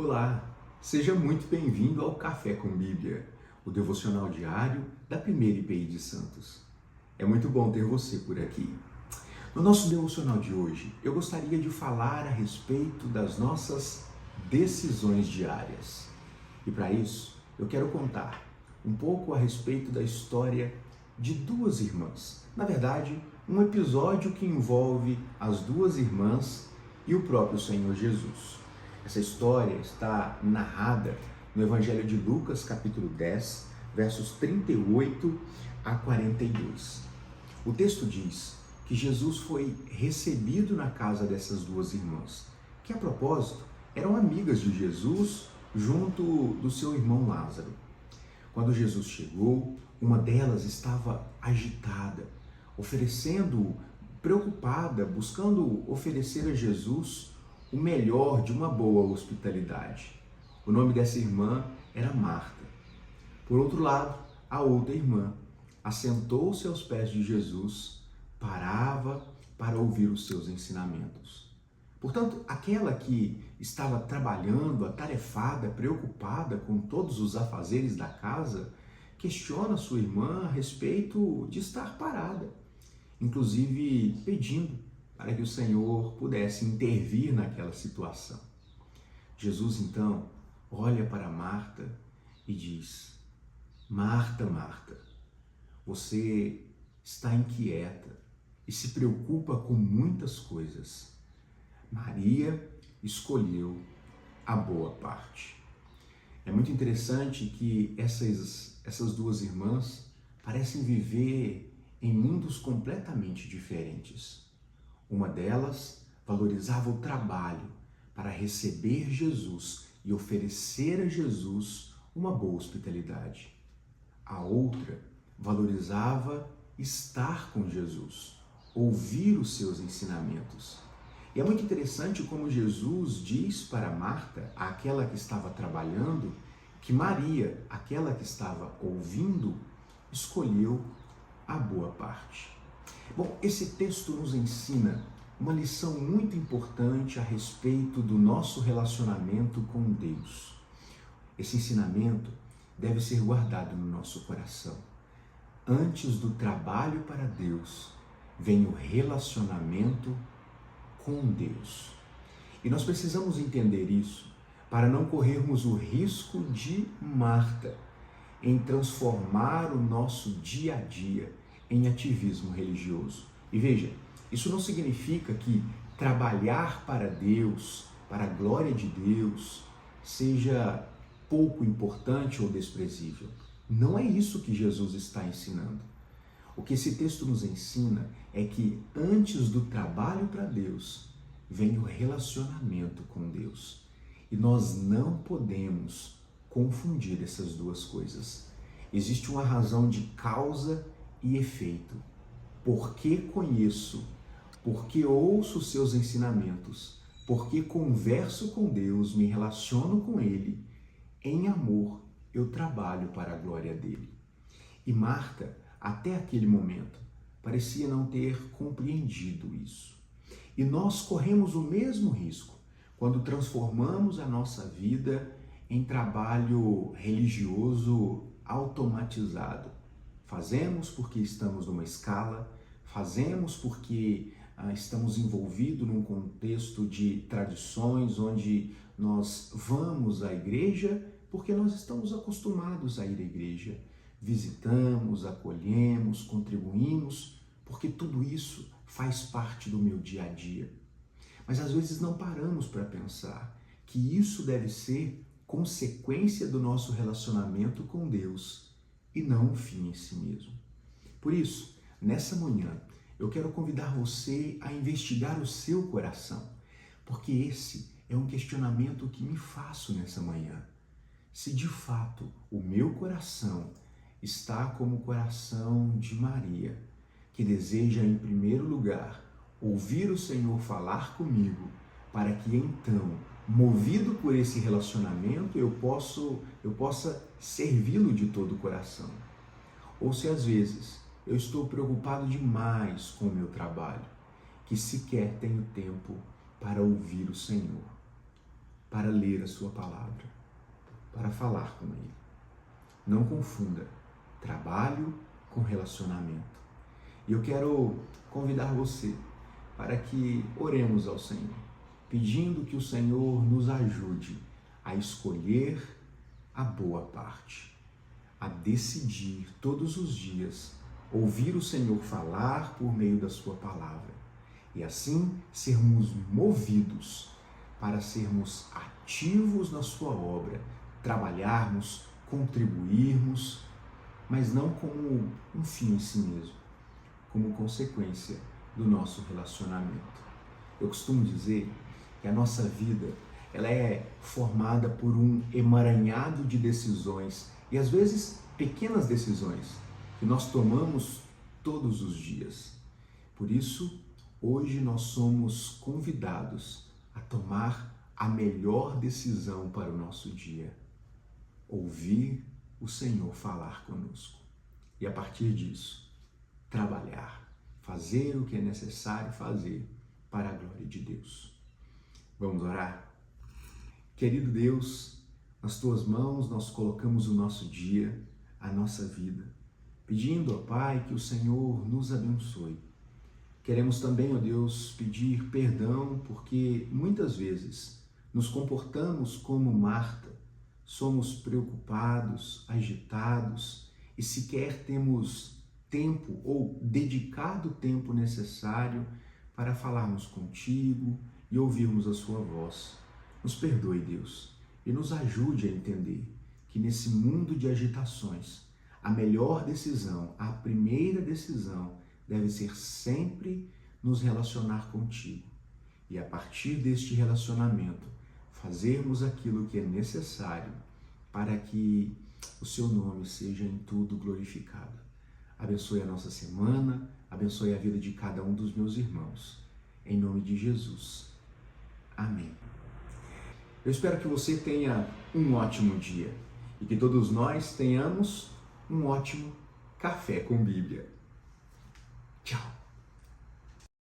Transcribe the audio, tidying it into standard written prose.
Olá, seja muito bem-vindo ao Café com Bíblia, o devocional diário da Primeira IPI de Santos. É muito bom ter você por aqui. No nosso devocional de hoje, eu gostaria de falar a respeito das nossas decisões diárias. E para isso, eu quero contar um pouco a respeito da história de duas irmãs. Na verdade, um episódio que envolve as duas irmãs e o próprio Senhor Jesus. Essa história está narrada no Evangelho de Lucas, capítulo 10, versos 38 a 42. O texto diz que Jesus foi recebido na casa dessas duas irmãs, que a propósito eram amigas de Jesus junto do seu irmão Lázaro. Quando Jesus chegou, uma delas estava agitada, preocupada, buscando oferecer a Jesus o melhor de uma boa hospitalidade. O nome dessa irmã era Marta. Por outro lado, a outra irmã assentou-se aos pés de Jesus, parava para ouvir os seus ensinamentos. Portanto, aquela que estava trabalhando, atarefada, preocupada com todos os afazeres da casa, questiona sua irmã a respeito de estar parada, inclusive pedindo para que o Senhor pudesse intervir naquela situação. Jesus, então, olha para Marta e diz: Marta, Marta, você está inquieta e se preocupa com muitas coisas. Maria escolheu a boa parte. É muito interessante que essas duas irmãs parecem viver em mundos completamente diferentes. Uma delas valorizava o trabalho para receber Jesus e oferecer a Jesus uma boa hospitalidade. A outra valorizava estar com Jesus, ouvir os seus ensinamentos. E é muito interessante como Jesus diz para Marta, aquela que estava trabalhando, que Maria, aquela que estava ouvindo, escolheu a boa parte. Bom, esse texto nos ensina uma lição muito importante a respeito do nosso relacionamento com Deus. Esse ensinamento deve ser guardado no nosso coração. Antes do trabalho para Deus, vem o relacionamento com Deus. E nós precisamos entender isso para não corrermos o risco de Marta em transformar o nosso dia a dia em ativismo religioso. E veja, isso não significa que trabalhar para Deus, para a glória de Deus, seja pouco importante ou desprezível. Não é isso que Jesus está ensinando. O que esse texto nos ensina é que antes do trabalho para Deus, vem o relacionamento com Deus. E nós não podemos confundir essas duas coisas. Existe uma razão de causa e efeito. Porque conheço, porque ouço seus ensinamentos, porque converso com Deus, me relaciono com Ele, em amor eu trabalho para a glória dele. E Marta, até aquele momento, parecia não ter compreendido isso. E nós corremos o mesmo risco quando transformamos a nossa vida em trabalho religioso automatizado. Fazemos porque estamos numa escala, fazemos porque estamos envolvidos num contexto de tradições onde nós vamos à igreja porque nós estamos acostumados a ir à igreja. Visitamos, acolhemos, contribuímos, porque tudo isso faz parte do meu dia a dia. Mas às vezes não paramos para pensar que isso deve ser consequência do nosso relacionamento com Deus e não um fim em si mesmo. Por isso, nessa manhã, eu quero convidar você a investigar o seu coração, porque esse é um questionamento que me faço nessa manhã. Se de fato o meu coração está como o coração de Maria, que deseja em primeiro lugar ouvir o Senhor falar comigo, para que então, movido por esse relacionamento, eu possa servi-lo de todo o coração. Ou se às vezes eu estou preocupado demais com o meu trabalho, que sequer tenho tempo para ouvir o Senhor. para ler a sua palavra, para falar com Ele. Não confunda trabalho com relacionamento. E eu quero convidar você para que oremos ao Senhor, pedindo que o Senhor nos ajude a escolher a boa parte, a decidir todos os dias ouvir o Senhor falar por meio da sua palavra e assim sermos movidos para sermos ativos na sua obra, trabalharmos, contribuirmos, mas não como um fim em si mesmo, como consequência do nosso relacionamento. Eu costumo dizer que a nossa vida ela é formada por um emaranhado de decisões e às vezes pequenas decisões que nós tomamos todos os dias. Por isso, hoje nós somos convidados a tomar a melhor decisão para o nosso dia: ouvir o Senhor falar conosco. E a partir disso, trabalhar, fazer o que é necessário fazer para a glória de Deus. Vamos orar? Querido Deus, nas Tuas mãos nós colocamos o nosso dia, a nossa vida, pedindo, ó Pai, que o Senhor nos abençoe. Queremos também, ó Deus, pedir perdão porque muitas vezes nos comportamos como Marta, somos preocupados, agitados e sequer temos tempo ou dedicado o tempo necessário para falarmos contigo e ouvirmos a sua voz. Nos perdoe, Deus, e nos ajude a entender que nesse mundo de agitações, a melhor decisão, a primeira decisão, deve ser sempre nos relacionar contigo. E a partir deste relacionamento, fazermos aquilo que é necessário para que o seu nome seja em tudo glorificado. Abençoe a nossa semana, abençoe a vida de cada um dos meus irmãos. Em nome de Jesus. Amém. Eu espero que você tenha um ótimo dia e que todos nós tenhamos um ótimo café com Bíblia. Tchau!